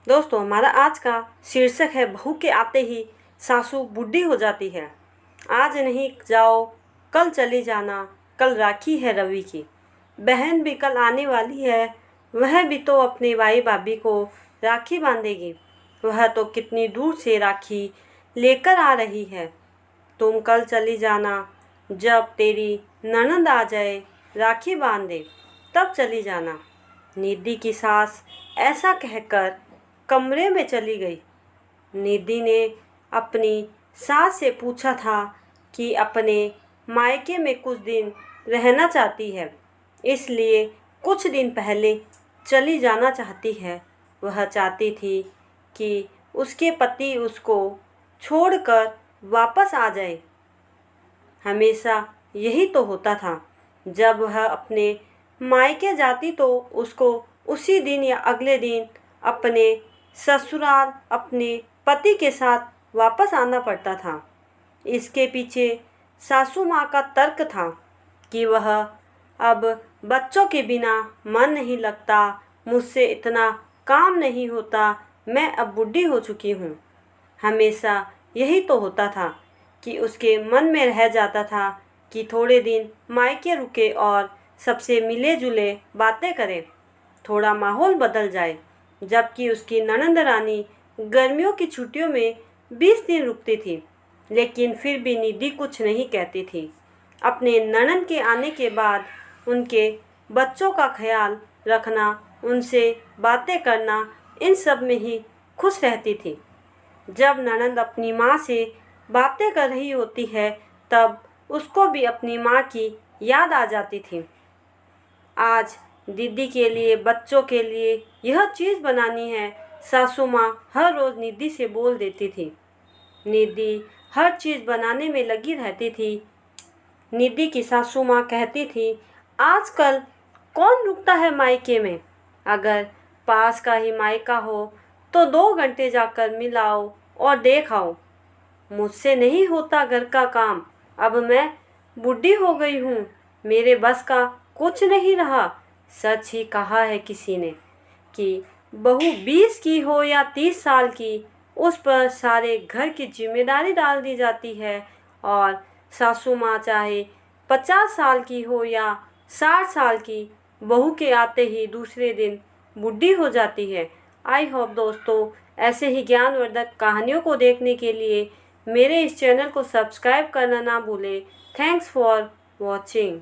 दोस्तों, हमारा आज का शीर्षक है बहू के आते ही सासू बूढ़ी हो जाती है। आज नहीं जाओ कल चली जाना, कल राखी है रवि की। बहन भी कल आने वाली है, वह भी तो अपने भाई भाभी को राखी बांधेगी। वह तो कितनी दूर से राखी लेकर आ रही है। तुम कल चली जाना, जब तेरी ननद आ जाए राखी बांध दे तब चली जाना। निधि की सास ऐसा कहकर कमरे में चली गई। निधि ने अपनी सास से पूछा था कि अपने मायके में कुछ दिन रहना चाहती है, इसलिए कुछ दिन पहले चली जाना चाहती है। वह चाहती थी कि उसके पति उसको छोड़कर वापस आ जाए। हमेशा यही तो होता था, जब वह अपने मायके जाती तो उसको उसी दिन या अगले दिन अपने ससुराल अपने पति के साथ वापस आना पड़ता था। इसके पीछे सासू माँ का तर्क था कि वह अब बच्चों के बिना मन नहीं लगता, मुझसे इतना काम नहीं होता, मैं अब बूढ़ी हो चुकी हूँ। हमेशा यही तो होता था कि उसके मन में रह जाता था कि थोड़े दिन मायके रुके और सबसे मिले जुले बातें करे, थोड़ा माहौल बदल जाए। जबकि उसकी ननंद रानी गर्मियों की छुट्टियों में 20 दिन रुकती थी, लेकिन फिर भी निधि कुछ नहीं कहती थी। अपने ननंद के आने के बाद उनके बच्चों का ख्याल रखना, उनसे बातें करना, इन सब में ही खुश रहती थी। जब ननंद अपनी माँ से बातें कर रही होती है तब उसको भी अपनी माँ की याद आ जाती थी। आज दीदी के लिए, बच्चों के लिए यह चीज़ बनानी है, सासू माँ हर रोज़ निधि से बोल देती थी। निधि हर चीज़ बनाने में लगी रहती थी। निधि की सासू माँ कहती थी, आजकल कौन रुकता है मायके में? अगर पास का ही मायका हो तो 2 घंटे जाकर मिल आओ और देख आओ। मुझसे नहीं होता घर का काम, अब मैं बूढ़ी हो गई हूँ, मेरे बस का कुछ नहीं रहा। सच ही कहा है किसी ने कि बहू 20 की हो या 30 साल की, उस पर सारे घर की जिम्मेदारी डाल दी जाती है, और सासू माँ चाहे 50 साल की हो या 60 साल की, बहू के आते ही दूसरे दिन बूढ़ी हो जाती है। आई होप दोस्तों, ऐसे ही ज्ञानवर्धक कहानियों को देखने के लिए मेरे इस चैनल को सब्सक्राइब करना ना भूलें। Thanks for watching.